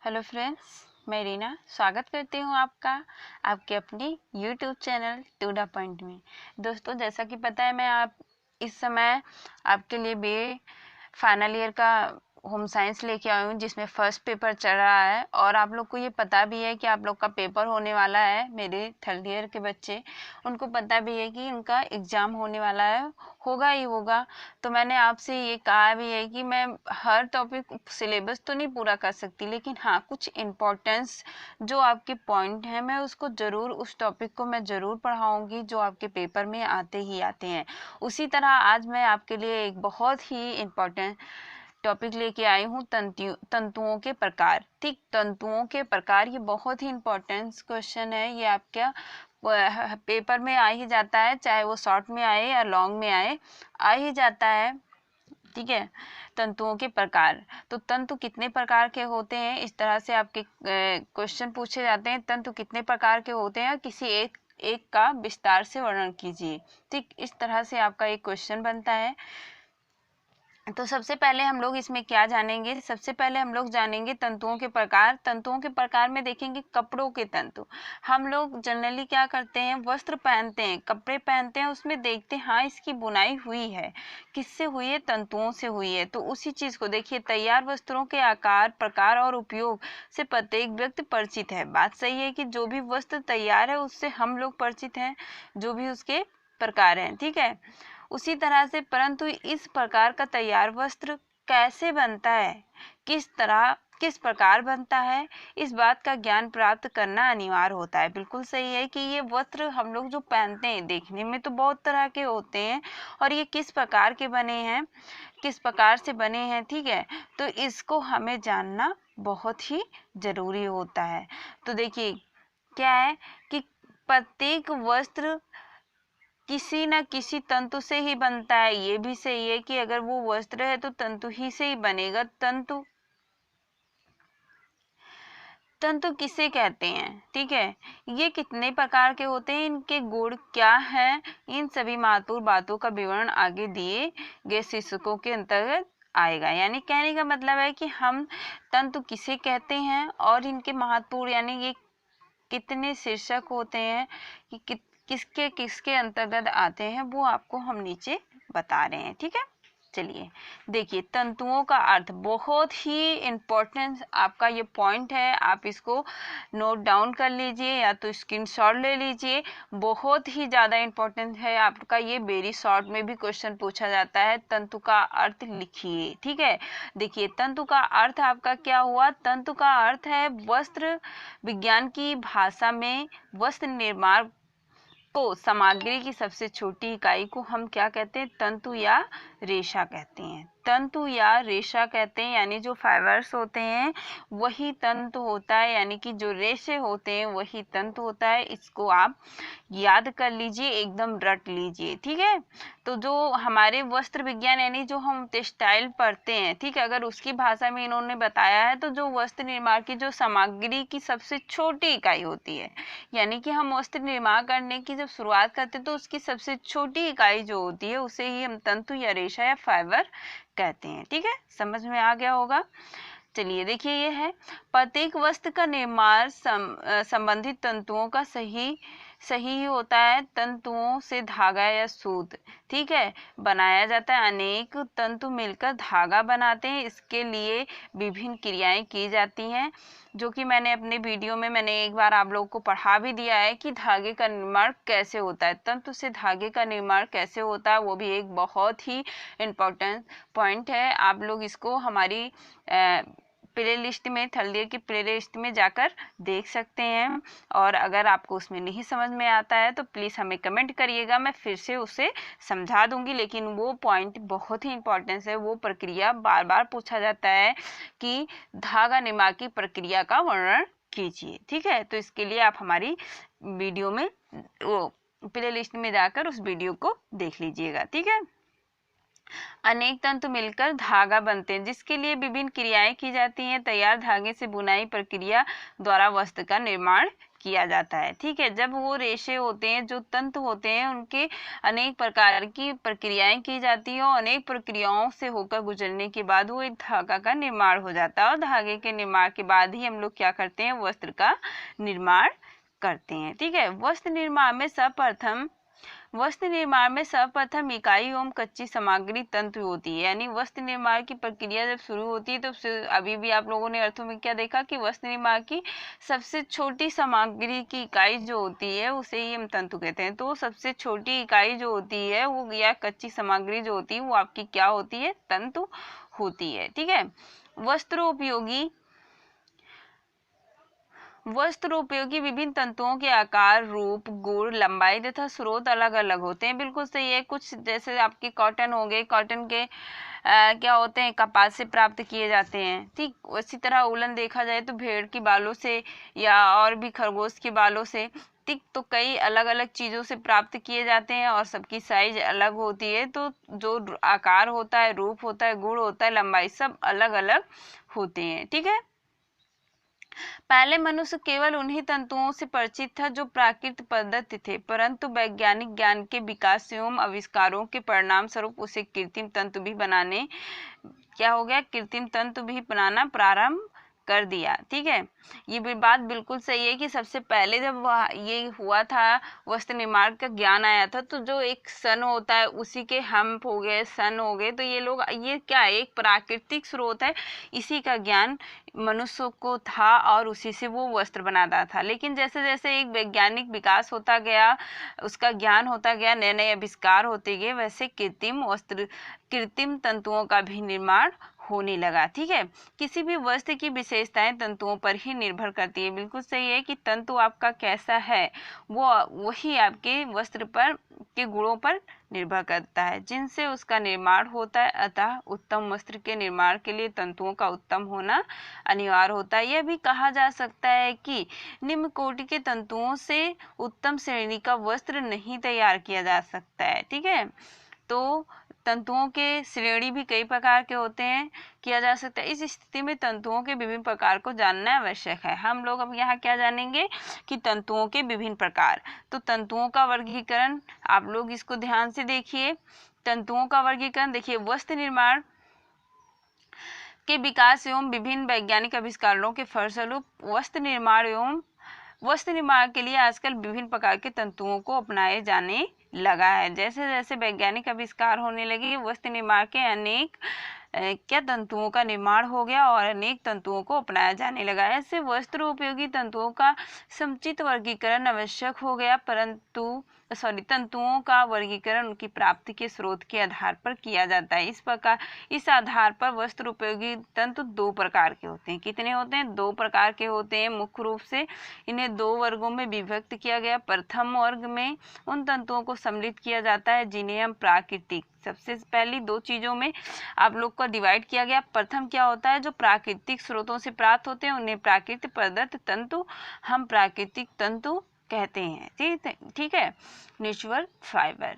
Hello friends, मैं रीना स्वागत करती हूँ आपका आपके अपने YouTube channel to the point में। दोस्तों, जैसा कि पता है, मैं इस समय आपके लिए बीए फाइनल ईयर का होम साइंस लेके आई हूँ, जिसमें फर्स्ट पेपर चल रहा है और आप लोग को ये पता भी है कि आप लोग का पेपर होने वाला है। मेरे थर्ड ईयर के बच्चे, उनको पता भी है कि उनका एग्ज़ाम होने वाला है, होगा ही होगा। तो मैंने आपसे ये कहा भी है कि मैं हर टॉपिक सिलेबस तो नहीं पूरा कर सकती, लेकिन हाँ, कुछ इम्पोर्टेंस जो आपके पॉइंट हैं, मैं उसको ज़रूर, उस टॉपिक को मैं ज़रूर पढ़ाऊँगी जो आपके पेपर में आते ही आते हैं। उसी तरह आज मैं आपके लिए एक बहुत ही इम्पोर्टेंट टॉपिक लेके आई हूँ, तंतुओं के प्रकार। ठीक, तंतुओं के प्रकार, ये बहुत ही इम्पोर्टेंट क्वेश्चन है। ये आपका पेपर में आ ही जाता है, चाहे वो शॉर्ट में आए या लॉन्ग में आए, आ ही जाता है। ठीक है, तंतुओं के प्रकार। तो तंतु कितने प्रकार के होते हैं, इस तरह से आपके क्वेश्चन पूछे जाते हैं। तंतु कितने प्रकार के होते हैं, किसी एक का विस्तार से वर्णन कीजिए। ठीक, इस तरह से आपका एक क्वेश्चन बनता है। तो सबसे पहले हम लोग इसमें क्या जानेंगे, सबसे पहले हम लोग जानेंगे तंतुओं के प्रकार। तंतुओं के प्रकार में देखेंगे कपड़ों के तंतु। हम लोग जनरली क्या करते हैं, वस्त्र पहनते हैं, कपड़े पहनते हैं, उसमें देखते हैं हाँ इसकी बुनाई हुई है, किससे हुई है, तंतुओं से हुई है। तो उसी चीज़ को देखिए, तैयार वस्त्रों के आकार, प्रकार और उपयोग से प्रत्येक व्यक्ति परिचित है। बात सही है कि जो भी वस्त्र तैयार है उससे हम लोग परिचित हैं, जो भी उसके प्रकार हैं। ठीक है, उसी तरह से, परंतु इस प्रकार का तैयार वस्त्र कैसे बनता है, किस प्रकार बनता है, इस बात का ज्ञान प्राप्त करना अनिवार्य होता है। बिल्कुल सही है कि ये वस्त्र हम लोग जो पहनते हैं, देखने में तो बहुत तरह के होते हैं, और ये किस प्रकार के बने हैं, किस प्रकार से बने हैं, ठीक है, तो इसको हमें जानना बहुत ही जरूरी होता है। तो देखिए क्या है कि प्रत्येक वस्त्र किसी न किसी तंतु से ही बनता है। ये भी सही है कि अगर वो वस्त्र है तो तंतु ही से ही बनेगा। तंतु किसे कहते हैं, ठीक है, ये कितने प्रकार के होते हैं, इनके गुण क्या हैं, इन सभी महत्वपूर्ण बातों का विवरण आगे दिए गए शीर्षकों के अंतर्गत आएगा। यानी कहने का मतलब है कि हम तंतु किसे कहते हैं और इनके महत्वपूर्ण, यानी ये कितने शीर्षक होते हैं कि किसके किसके अंतर्गत आते हैं, वो आपको हम नीचे बता रहे हैं। ठीक है, चलिए देखिए, तंतुओं का अर्थ बहुत ही इम्पोर्टेंट आपका ये पॉइंट है। आप इसको नोट डाउन कर लीजिए या तो स्क्रीनशॉट ले लीजिए। बहुत ही ज़्यादा इम्पोर्टेंट है आपका ये, वेरी शॉर्ट में भी क्वेश्चन पूछा जाता है। तंतु का अर्थ लिखिए। ठीक है, देखिए तंतु का अर्थ आपका क्या हुआ, तंतु का अर्थ है वस्त्र विज्ञान की भाषा में वस्त्र निर्माण को सामग्री की सबसे छोटी इकाई को हम क्या कहते हैं, तंतु या रेशा कहते हैं। तंतु या रेशा कहते हैं, यानी जो फाइबर्स होते हैं वही तंतु होता है, यानी कि जो रेशे होते हैं वही तंतु होता है। इसको आप याद कर लीजिए, एकदम रट लीजिए। ठीक है, तो जो हमारे वस्त्र विज्ञान, यानी जो हम टेक्सटाइल पढ़ते हैं, ठीक है, अगर उसकी भाषा में इन्होंने बताया है, तो जो वस्त्र निर्माण की जो सामग्री की सबसे छोटी इकाई होती है, यानी कि हम वस्त्र निर्माण करने की जब शुरुआत करते हैं तो उसकी सबसे छोटी इकाई जो होती है उसे ही हम तंतु या रेशा या फाइबर कहते हैं। ठीक है, समझ में आ गया होगा। चलिए देखिए, ये है प्रत्येक वस्त्र का निर्माण संबंधित तंतुओं का सही ही होता है। तंतुओं से धागा या सूत, ठीक है, बनाया जाता है। अनेक तंतु मिलकर धागा बनाते हैं, इसके लिए विभिन्न क्रियाएं की जाती हैं, जो कि मैंने अपने वीडियो में मैंने एक बार आप लोगों को पढ़ा भी दिया है कि धागे का निर्माण कैसे होता है, तंतु से धागे का निर्माण कैसे होता है। वो भी एक बहुत ही इम्पोर्टेंट पॉइंट है। आप लोग इसको हमारी प्ले लिस्ट में, थर्ड ईयर की प्ले लिस्ट में जाकर देख सकते हैं। और अगर आपको उसमें नहीं समझ में आता है तो प्लीज़ हमें कमेंट करिएगा, मैं फिर से उसे समझा दूंगी। लेकिन वो पॉइंट बहुत ही इम्पोर्टेंट है, वो प्रक्रिया बार बार पूछा जाता है कि धागा निर्माण की प्रक्रिया का वर्णन कीजिए। ठीक है, तो इसके लिए आप हमारी वीडियो में, वो प्ले लिस्ट में जाकर उस वीडियो को देख लीजिएगा। ठीक है, अनेक तंतु मिलकर धागा बनते हैं, जिसके लिए विभिन्न क्रियाएं की जाती हैं। तैयार धागे से बुनाई प्रक्रिया द्वारा वस्त्र का निर्माण किया जाता है। ठीक है, जब वो रेशे होते हैं, जो तंतु होते हैं, उनके अनेक प्रकार की प्रक्रियाएं की जाती हैं और अनेक प्रक्रियाओं से होकर गुजरने के बाद वो एक धागा का निर्माण हो जाता है और धागे के निर्माण के बाद ही हम लोग क्या करते हैं, वस्त्र का निर्माण करते हैं। ठीक है, वस्त्र निर्माण में सर्वप्रथम इकाई एवं कच्ची सामग्री तंतु होती है। यानी वस्त्र निर्माण की प्रक्रिया जब शुरू होती है तो अभी भी आप लोगों ने अर्थों में क्या देखा कि वस्त्र निर्माण की सबसे छोटी सामग्री की इकाई जो होती है उसे ही हम तंतु कहते हैं। तो सबसे छोटी इकाई जो होती है वो या कच्ची सामग्री जो होती है वो आपकी क्या होती है, तंतु होती है। ठीक है, वस्त्रोपयोगी विभिन्न तंतुओं के आकार, रूप, गुण, लंबाई तथा स्रोत अलग अलग होते हैं। बिल्कुल सही है। कुछ जैसे आपके कॉटन हो गए, कॉटन के क्या होते हैं, कपास से प्राप्त किए जाते हैं। ठीक, उसी तरह उलन देखा जाए तो भेड़ की बालों से या और भी खरगोश के बालों से। ठीक, तो कई अलग अलग चीज़ों से प्राप्त किए जाते हैं और सबकी साइज अलग होती है। तो जो आकार होता है, रूप होता है, गुण होता है, लंबाई, सब अलग अलग होते हैं। ठीक है, पहले मनुष्य केवल उन्हीं तंतुओं से परिचित था जो प्राकृतिक पद्धति थे, परंतु वैज्ञानिक ज्ञान के विकास एवं आविष्कारों के परिणाम स्वरूप उसे कृत्रिम तंतु भी बनाना प्रारंभ कर दिया। ठीक है, ये भी बात बिल्कुल सही है कि सबसे पहले जब ये हुआ था, वस्त्र निर्माण का ज्ञान आया था, तो जो एक सन होता है उसी के हम्प हो गए, सन हो गए, तो ये क्या है, एक प्राकृतिक स्रोत है, इसी का ज्ञान मनुष्य को था और उसी से वो वस्त्र बनाता था। लेकिन जैसे जैसे एक वैज्ञानिक विकास होता गया, उसका ज्ञान होता गया, नए नए आविष्कार होते गए, वैसे कृत्रिम तंतुओं का भी निर्माण होने लगा। ठीक है, किसी भी वस्त्र की विशेषताएं तंतुओं पर ही निर्भर करती है। बिल्कुल सही है कि तंतु आपका कैसा है वो वही आपके वस्त्र पर के गुणों पर निर्भर करता है, जिनसे उसका निर्माण होता है। अतः उत्तम वस्त्र के निर्माण के लिए तंतुओं का उत्तम होना अनिवार्य होता है। यह भी कहा जा सकता है कि निम्न कोटि के तंतुओं से उत्तम श्रेणी का वस्त्र नहीं तैयार किया जा सकता है। ठीक है, तो तंतुओं के श्रेणी भी कई प्रकार के होते हैं, किया जा सकता है। इस स्थिति में तंतुओं के विभिन्न प्रकार को जानना आवश्यक है। हम लोग अब यहाँ क्या जानेंगे कि तंतुओं के विभिन्न प्रकार। तो तंतुओं का वर्गीकरण, आप लोग इसको ध्यान से देखिए। तंतुओं का वर्गीकरण देखिए, वस्त्र निर्माण के विकास एवं विभिन्न वैज्ञानिक आविष्कारों के फलस्वरूप वस्त्र निर्माण के लिए आजकल विभिन्न प्रकार के तंतुओं को अपनाए जाने लगा है। जैसे जैसे वैज्ञानिक आविष्कार होने लगे, वस्त्र निर्माण के अनेक तंतुओं का निर्माण हो गया और अनेक तंतुओं को अपनाया जाने लगा। ऐसे वस्त्र उपयोगी तंतुओं का समुचित वर्गीकरण आवश्यक हो गया, तंतुओं का वर्गीकरण उनकी प्राप्ति के स्रोत के आधार पर किया जाता है। इस आधार पर वस्त्र उपयोगी तंतु दो प्रकार के होते हैं। कितने होते हैं? दो प्रकार के होते हैं। मुख्य रूप से इन्हें दो वर्गों में विभक्त किया गया। प्रथम वर्ग में उन तंतुओं को सम्मिलित किया जाता है जिन्हें हम प्राकृतिक, सबसे पहली दो चीजों में आप लोग को डिवाइड किया गया। प्रथम क्या होता है, जो प्राकृतिक स्रोतों से प्राप्त होते हैं उन्हें प्राकृतिक प्रदत्त तंतु हम प्राकृतिक तंतु कहते हैं। ठीक है, नेचुरल फाइबर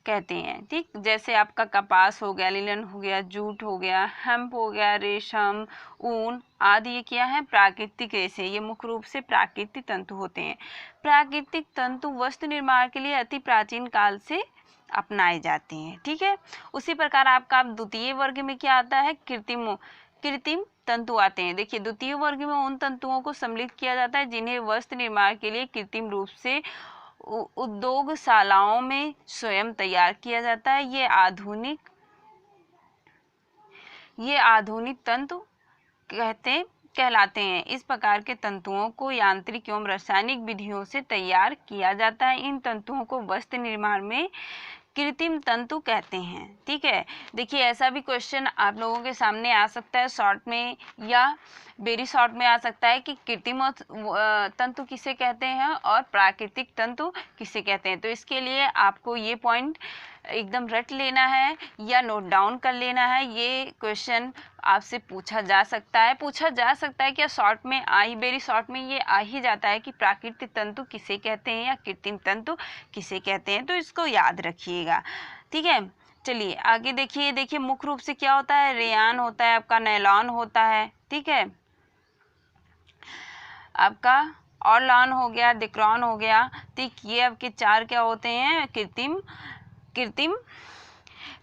कहते हैं। ठीक, जैसे आपका कपास हो गया, लिनन हो गया, जूट हो गया, हेम्प हो गया, रेशम, ऊन आदि, ये क्या है, प्राकृतिक रेशे। ये मुख्य रूप से प्राकृतिक तंतु होते हैं। प्राकृतिक तंतु वस्त्र निर्माण के लिए अति प्राचीन काल से अपनाए जाते हैं। ठीक है, उसी प्रकार आपका द्वितीय वर्ग में क्या आता है, कृत्रिम तंतु आते हैं। देखिए, द्वितीय वर्ग में उन तंतुओं को सम्मिलित किया जाता है जिन्हें वस्त्र निर्माण के लिए कृत्रिम रूप से उद्योगशालाओं में स्वयं तैयार किया जाता है। ये आधुनिक तंतु कहलाते हैं। इस प्रकार के तंतुओं को यांत्रिक एवं रासायनिक विधियों से तैयार किया जाता है। इन तंतुओं को वस्त्र निर्माण में कृत्रिम तंतु कहते हैं। ठीक है, देखिए ऐसा भी क्वेश्चन आप लोगों के सामने आ सकता है शॉर्ट में या वेरी शॉर्ट में आ सकता है कि कृत्रिम तंतु किसे कहते हैं और प्राकृतिक तंतु किसे कहते हैं। तो इसके लिए आपको ये पॉइंट एकदम रट लेना है या नोट डाउन कर लेना है। ये क्वेश्चन आपसे पूछा जा सकता है क्या शॉर्ट में वेरी शॉर्ट में ये आ ही जाता है कि प्राकृतिक तंतु किसे कहते हैं या कृत्रिम तंतु किसे कहते हैं। तो इसको याद रखिएगा। ठीक है, चलिए आगे देखिए मुख्य रूप से क्या होता है, रेयान होता है, आपका नायलॉन होता है। ठीक है, आपका ऑरलॉन हो गया, डिक्रॉन हो गया, ठीक। ये आपके 4 क्या होते हैं, कृत्रिम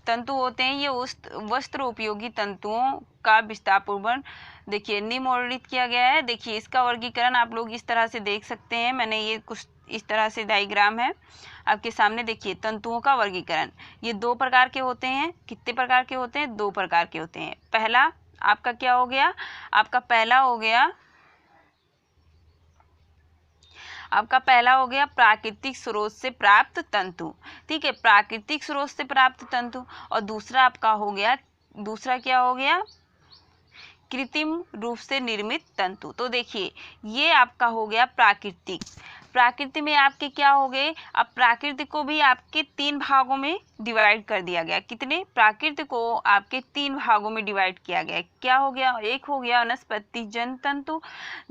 तंतु होते हैं। ये उस वस्त्र उपयोगी तंतुओं का विस्तारपूर्वक देखिए निम्नलिखित किया गया है। देखिए इसका वर्गीकरण आप लोग इस तरह से देख सकते हैं। मैंने ये कुछ इस तरह से डायग्राम है आपके सामने। देखिए तंतुओं का वर्गीकरण, ये 2 प्रकार के होते हैं। कितने प्रकार के होते हैं, 2 प्रकार के होते हैं। पहला आपका क्या हो गया, आपका पहला हो गया प्राकृतिक स्रोत से प्राप्त तंतु, ठीक है, प्राकृतिक स्रोत से प्राप्त तंतु। और दूसरा आपका हो गया, दूसरा क्या हो गया, कृत्रिम रूप से निर्मित तंतु। तो देखिए ये आपका हो गया प्राकृतिक में आपके क्या हो गए, अब प्राकृतिक को भी आपके 3 भागों में डिवाइड कर दिया गया। कितने, प्राकृतिक को आपके 3 भागों में डिवाइड किया गया। क्या हो गया, एक हो गया वनस्पति जन तंतु,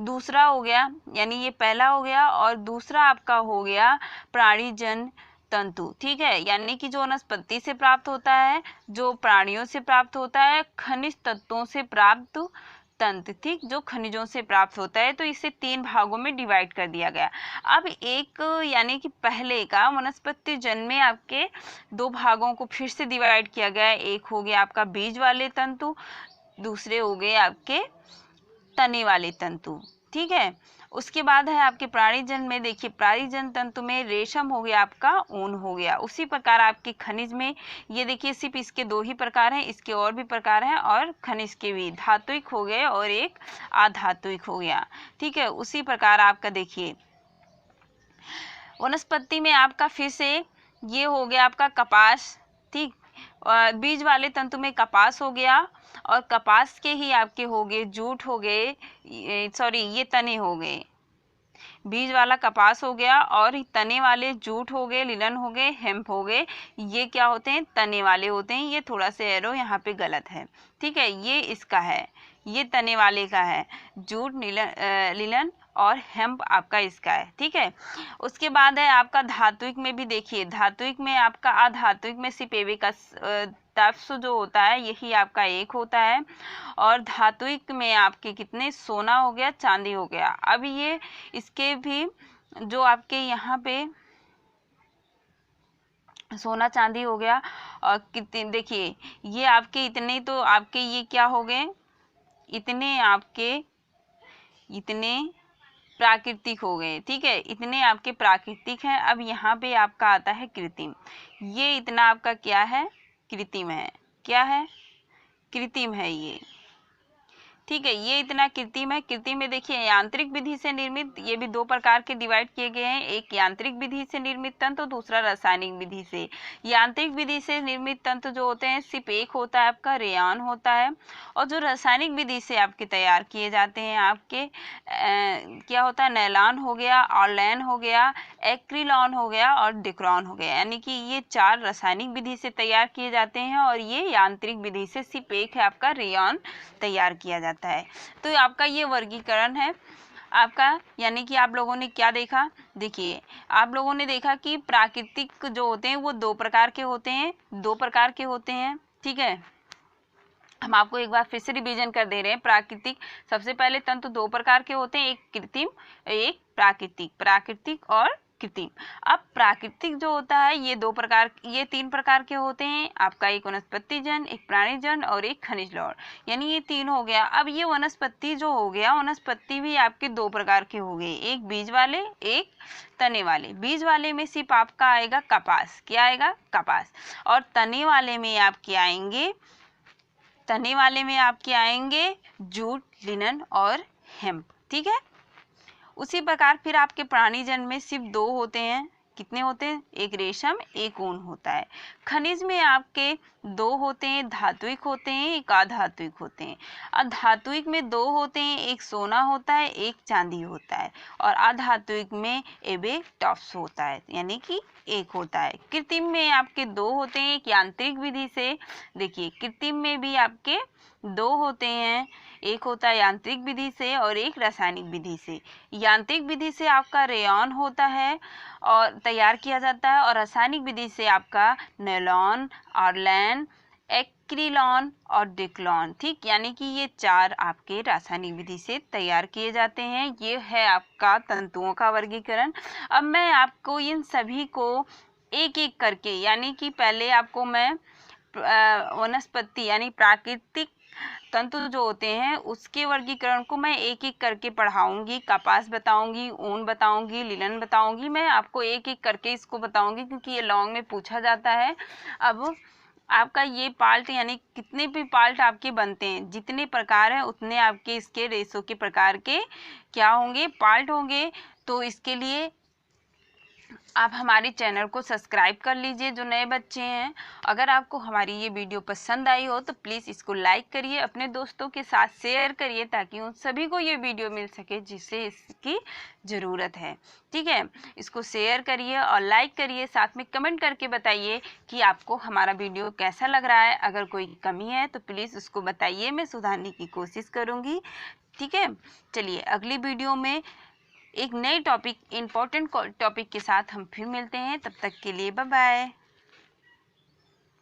दूसरा हो गया, यानी ये पहला हो गया, और दूसरा आपका हो गया प्राणी जन तंतु, ठीक है, यानी कि जो वनस्पति से प्राप्त होता है, जो प्राणियों से प्राप्त होता है, खनिज तत्वों से प्राप्त तंत्र, ठीक, जो खनिजों से प्राप्त होता है। तो इसे 3 भागों में डिवाइड कर दिया गया। अब एक यानी कि पहले का वनस्पति जन्म में आपके 2 भागों को फिर से डिवाइड किया गया। एक हो गया आपका बीज वाले तंतु, दूसरे हो गए आपके तने वाले तंतु, ठीक है। उसके बाद है आपके प्राणीजन में, देखिए प्राणीजन तंतु में रेशम हो गया, आपका ऊन हो गया। उसी प्रकार आपके खनिज में ये देखिए सिर्फ इसके 2 ही प्रकार हैं, इसके और भी प्रकार हैं, और खनिज के भी धात्विक हो गए और एक अधात्विक हो गया, ठीक है। उसी प्रकार आपका देखिए वनस्पति में आपका फिर से ये हो गया आपका कपास, ठीक, बीज वाले तंतु में कपास हो गया, और कपास के ही आपके हो गए जूट हो गए, सॉरी ये तने हो गए, बीज वाला कपास हो गया, और तने वाले जूट हो गए, लिनन हो गए, हेम्प हो गए। ये क्या होते हैं, तने वाले होते हैं। ये थोड़ा सा एरो यहाँ पे गलत है, ठीक है, ये इसका है, ये तने वाले का है, जूट लिनन और हेम्प आपका इसका है, ठीक है। उसके बाद है आपका धात्विक में भी देखिए, धात्विक में आपका अधात्विक में सिर्फ एविक तत्व जो होता है यही आपका एक होता है, और धात्विक में आपके कितने, सोना हो गया, चांदी हो गया। अब ये इसके भी जो आपके यहाँ पे सोना चांदी हो गया, और कितने देखिए ये आपके इतने, तो आपके ये क्या हो गए, इतने आपके इतने प्राकृतिक हो गए, ठीक है, इतने आपके प्राकृतिक हैं। अब यहाँ पे आपका आता है कृत्रिम, ये इतना आपका क्या है, कृत्रिम है, क्या है, कृत्रिम है ये, ठीक है, ये इतना कृत्रिम है। कृत्रिम में देखिए यांत्रिक विधि से निर्मित, ये भी 2 प्रकार के डिवाइड किए गए हैं, एक यांत्रिक विधि से निर्मित तंतु, दूसरा रासायनिक विधि से। यांत्रिक विधि से निर्मित तंतु जो होते हैं सिर्फ एक होता है, आपका रेयॉन होता है, और जो रासायनिक विधि से आपके तैयार किए जाते हैं आपके क्या होता है, नैलॉन हो गया, ऑरलैन हो गया, एक्रिलॉन हो गया, और डिक्रॉन हो गया, यानी कि ये 4 रासायनिक विधि से तैयार किए जाते हैं, और ये यांत्रिक विधि से सिर्फ एक है आपका रेयॉन तैयार किया जाता है। तो आपका ये वर्गीकरण है आपका, यानी कि आप लोगों ने क्या देखा, देखिए आप लोगों ने देखा कि प्राकृतिक जो होते हैं वो 2 प्रकार के होते हैं, 2 प्रकार के होते हैं, ठीक है। हम आपको एक बार फिर से रिवीजन कर दे रहे हैं। प्राकृतिक, सबसे पहले तंतु 2 प्रकार के होते हैं, एक कृत्रिम, एक प्राकृतिक और कृत्रिम। अब प्राकृतिक जो होता है ये 3 प्रकार के होते हैं, आपका एक वनस्पति जन, एक प्राणी जन, और एक खनिज लवण, यानी ये 3 हो गया। अब ये वनस्पति जो हो गया, वनस्पति भी आपके 2 प्रकार के हो गए, एक बीज वाले, एक तने वाले। बीज वाले में सिर्फ आपका आएगा कपास, क्या आएगा, कपास, और तने वाले में आपके आएंगे जूट, लिनन और हेम्प, ठीक है। उसी प्रकार फिर आपके प्राणीजन में सिर्फ 2 होते हैं, कितने होते हैं, एक रेशम, एक ऊन होता है। खनिज में आपके 2 होते हैं, धात्विक होते हैं, एक अधात्विक होते हैं। अधात्विक में 2 होते हैं, एक सोना होता है, एक चांदी होता है, और अधात्विक में एबेटॉप्स होता है, यानी कि एक होता है। कृत्रिम में आपके 2 होते हैं, एक यांत्रिक विधि से, देखिए कृत्रिम में भी आपके 2 होते हैं, एक होता है यांत्रिक विधि से और एक रासायनिक विधि से। यांत्रिक विधि से आपका रेयॉन होता है और तैयार किया जाता है, और रासायनिक विधि से आपका नैलॉन, ऑरलैन, क्रिलॉन और डिक्लॉन, ठीक, यानी कि ये 4 आपके रासायनिक विधि से तैयार किए जाते हैं। ये है आपका तंतुओं का वर्गीकरण। अब मैं आपको इन सभी को एक एक करके, यानी कि पहले आपको मैं वनस्पति यानी प्राकृतिक तंतु जो होते हैं उसके वर्गीकरण को मैं एक एक करके पढ़ाऊंगी। कपास बताऊंगी, ऊन बताऊंगी, लिनन बताऊंगी। मैं आपको एक एक करके इसको बताऊंगी क्योंकि ये लॉन्ग में पूछा जाता है। अब आपका ये पार्ट, यानी कितने भी पार्ट आपके बनते हैं, जितने प्रकार हैं उतने आपके इसके रेशों के प्रकार के क्या होंगे, पार्ट होंगे। तो इसके लिए आप हमारे चैनल को सब्सक्राइब कर लीजिए जो नए बच्चे हैं। अगर आपको हमारी ये वीडियो पसंद आई हो तो प्लीज़ इसको लाइक करिए, अपने दोस्तों के साथ शेयर करिए ताकि उन सभी को ये वीडियो मिल सके जिसे इसकी ज़रूरत है। ठीक है, इसको शेयर करिए और लाइक करिए, साथ में कमेंट करके बताइए कि आपको हमारा वीडियो कैसा लग रहा है। अगर कोई कमी है तो प्लीज़ उसको बताइए, मैं सुधारने की कोशिश करूँगी। ठीक है, चलिए अगली वीडियो में एक नए टॉपिक, इम्पोर्टेंट टॉपिक के साथ हम फिर मिलते हैं। तब तक के लिए बाय बाय।